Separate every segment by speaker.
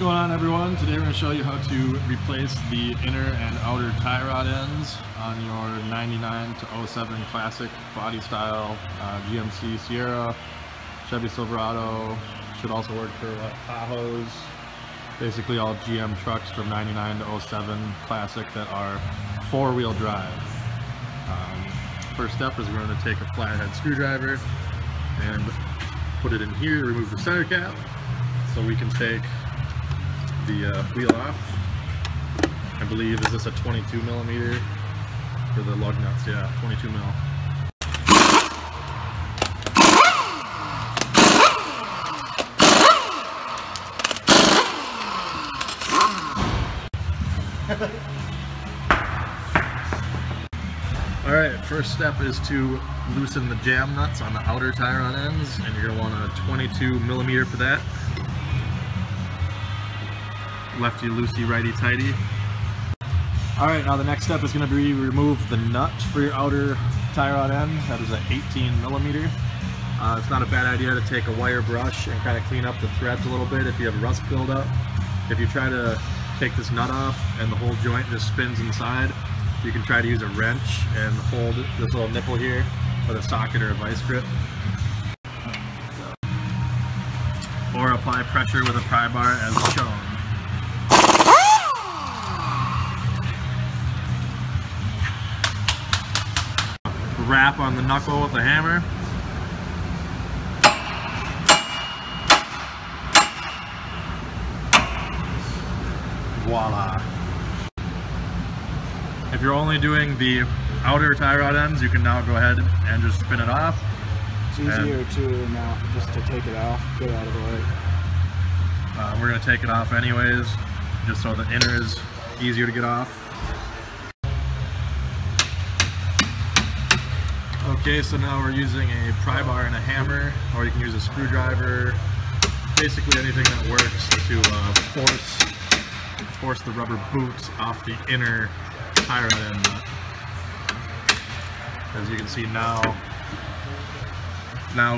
Speaker 1: going on, everyone? Today we're going to show you how to replace the inner and outer tie rod ends on your 99 to 07 classic body style GMC Sierra, Chevy Silverado. Should also work for Tahoes. Basically all GM trucks from 99 to 07 classic that are four-wheel drive. First step is we're going to take a flathead screwdriver and put it in here to remove the center cap so we can take the wheel off. I believe, is this a 22 millimeter for the lug nuts? Yeah, 22 mil. Alright, first step is to loosen the jam nuts on the outer tie rod ends, and you're going to want a 22 millimeter for that. Lefty loosey, righty tighty. Alright, now the next step is going to be remove the nut for your outer tie rod end. That is an 18 millimeter. It's not a bad idea to take a wire brush and kind of clean up the threads a little bit if you have rust buildup. If you try to take this nut off and the whole joint just spins inside, you can try to use a wrench and hold this little nipple here with a socket or a vice grip. Or apply pressure with a pry bar as shown. Wrap on the knuckle with the hammer. Voila. If you're only doing the outer tie rod ends, you can now go ahead and just spin it off.
Speaker 2: It's easier to now just to take it off, get it out of the way.
Speaker 1: We're going to take it off anyways, just so the inner is easier to get off. Okay, so now we're using a pry bar and a hammer, or you can use a screwdriver, basically anything that works to force the rubber boot off the inner tie rod end nut. As you can see now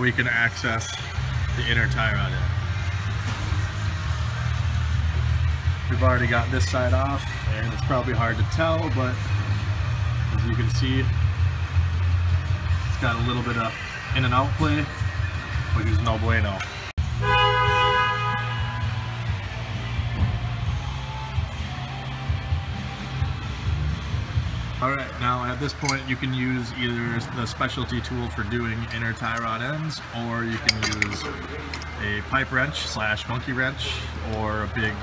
Speaker 1: we can access the inner tie rod end. We've already got this side off, and it's probably hard to tell, but as you can see, got a little bit of in and out play, which is no bueno. Alright, now at this point you can use either the specialty tool for doing inner tie rod ends, or you can use a pipe wrench / monkey wrench, or a big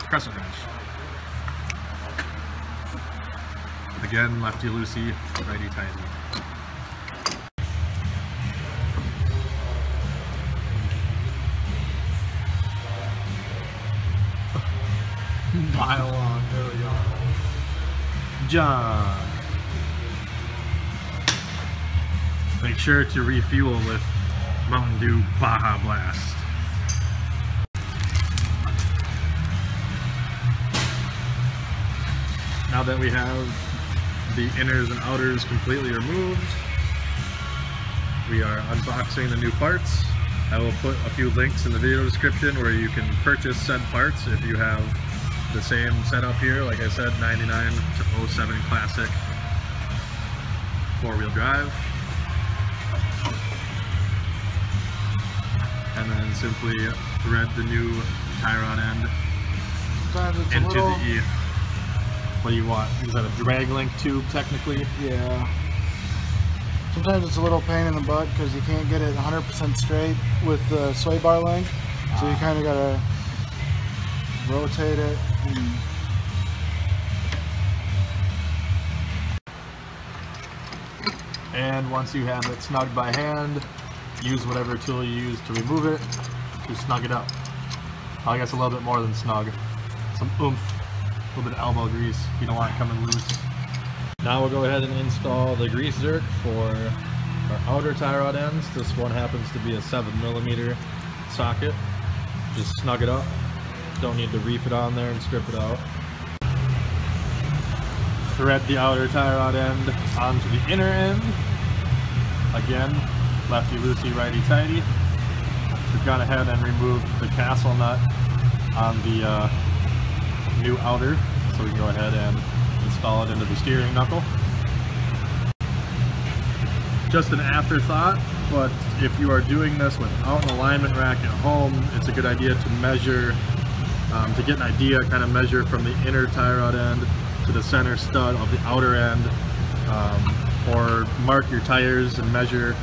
Speaker 1: crescent wrench. Again, lefty loosey, righty tighty. Mile long, there we go. Junk. Make sure to refuel with Mountain Dew Baja Blast. Now that we have the inners and outers completely removed, we are unboxing the new parts. I will put a few links in the video description where you can purchase said parts if you have the same setup here. Like I said, 99 to 07 classic four-wheel drive. And then simply thread the new tie rod end into the, what do you want? Is that a drag link tube technically?
Speaker 2: Yeah. Sometimes it's a little pain in the butt because you can't get it 100% straight with the sway bar link. So you kind of gotta rotate it.
Speaker 1: And once you have it snugged by hand, use whatever tool you use to remove it to snug it up. I guess a little bit more than snug. Some oomph, a little bit of elbow grease. You don't want it coming loose. Now we'll go ahead and install the grease zerk for our outer tie rod ends. This one happens to be a 7 millimeter socket. Just snug it up. Don't need to reef it on there and strip it out. Thread the outer tie rod end onto the inner end. Again, lefty loosey, righty tighty. We've gone ahead and removed the castle nut on the new outer, so we can go ahead and install it into the steering knuckle. Just an afterthought, but if you are doing this without an alignment rack at home, it's a good idea to measure, to get an idea, kind of measure from the inner tie rod end to the center stud of the outer end, or mark your tires and measure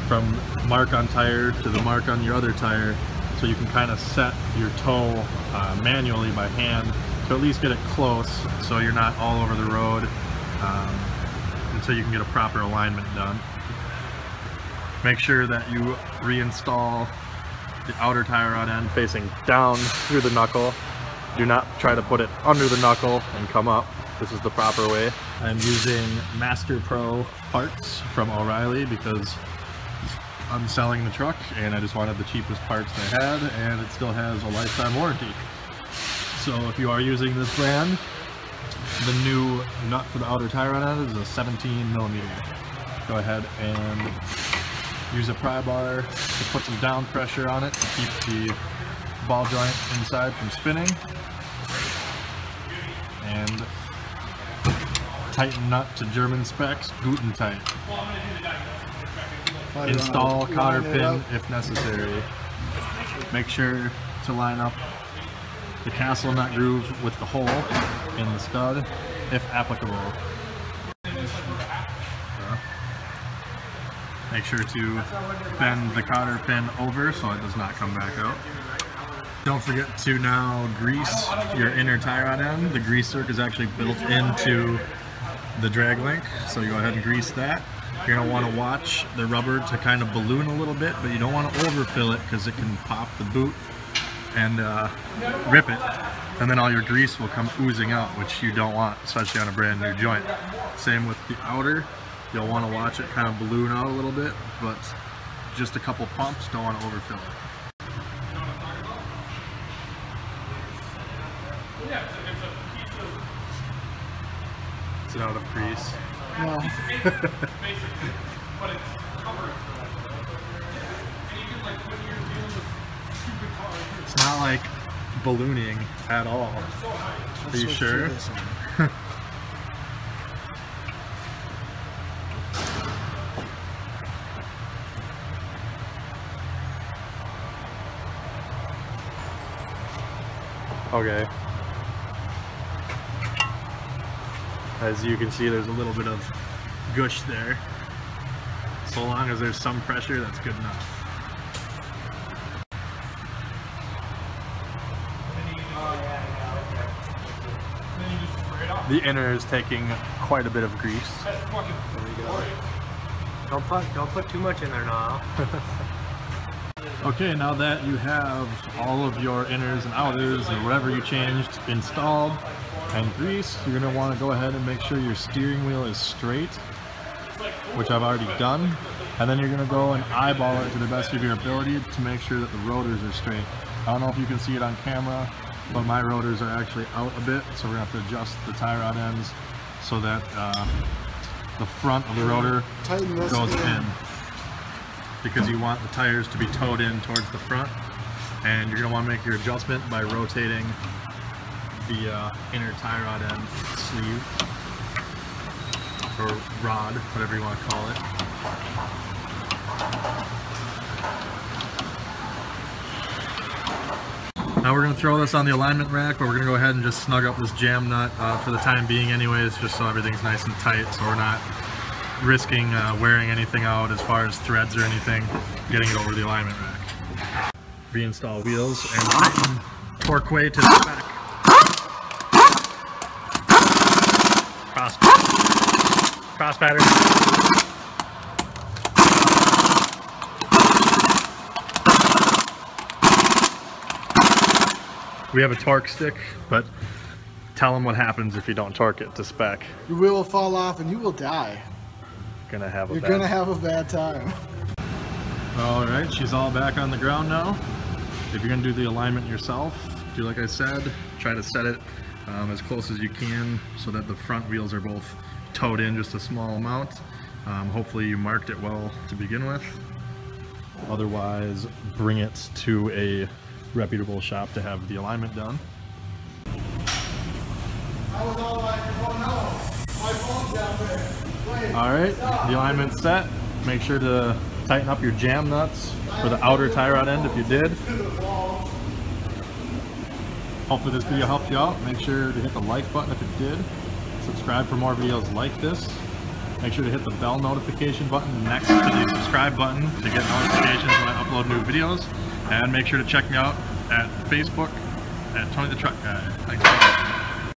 Speaker 1: from mark on tire to the mark on your other tire, so you can kind of set your toe manually by hand to at least get it close, so you're not all over the road, until you can get a proper alignment done. Make sure that you reinstall the outer tie rod end facing down through the knuckle. Do not try to put it under the knuckle and come up. This is the proper way. I'm using Master Pro parts from O'Reilly because I'm selling the truck and I just wanted the cheapest parts they had, and it still has a lifetime warranty. So if you are using this brand, the new nut for the outer tie rod end is a 17mm. Go ahead and use a pry bar to put some down pressure on it to keep the ball joint inside from spinning. And tighten nut to German specs, Guten tight. Install cotter pin if necessary. Make sure to line up the castle nut groove with the hole in the stud if applicable. Make sure to bend the cotter pin over so it does not come back out. Don't forget to now grease your inner tie rod end. The grease zerk is actually built into the drag link, so you go ahead and grease that. You're going to want to watch the rubber to kind of balloon a little bit, but you don't want to overfill it because it can pop the boot and rip it, and then all your grease will come oozing out, which you don't want, especially on a brand new joint. Same with the outer. You'll want to watch it kind of balloon out a little bit, but just a couple pumps, don't want to overfill it. Is it out of grease?
Speaker 2: No.
Speaker 1: It's not like ballooning at all. Are you sure? Okay. As you can see, there's a little bit of gush there. So long as there's some pressure, that's good enough. The inner is taking quite a bit of grease. There we go.
Speaker 3: Don't put too much in there now.
Speaker 1: Okay, now that you have all of your inners and outers and whatever you changed installed and greased, you're going to want to go ahead and make sure your steering wheel is straight, which I've already done. And then you're going to go and eyeball it to the best of your ability to make sure that the rotors are straight. I don't know if you can see it on camera, but my rotors are actually out a bit, so we're going to have to adjust the tie rod ends so that the front of the rotor goes in, because you want the tires to be towed in towards the front, and you're going to want to make your adjustment by rotating the inner tie rod end sleeve, or rod, whatever you want to call it. Now we're going to throw this on the alignment rack, but we're going to go ahead and just snug up this jam nut for the time being anyways, just so everything's nice and tight, so we're not risking wearing anything out as far as threads or anything, getting it over the alignment rack. Reinstall wheels and tighten torque way to the spec. Cross pattern. We have a torque stick, but tell them what happens if you don't torque it to spec.
Speaker 2: Your wheel will fall off and you will die.
Speaker 1: You're gonna have a bad time. Alright, she's all back on the ground now. If you're gonna do the alignment yourself, do like I said, try to set it as close as you can so that the front wheels are both towed in just a small amount. Hopefully you marked it well to begin with. Otherwise, bring it to a reputable shop to have the alignment done. Alright, the alignment's set. Make sure to tighten up your jam nuts for the outer tie rod end if you did. Hopefully this video helped you out. Make sure to hit the like button if it did. Subscribe for more videos like this. Make sure to hit the bell notification button next to the subscribe button to get notifications when I upload new videos. And make sure to check me out at Facebook at Tony the Truck Guy. Thanks.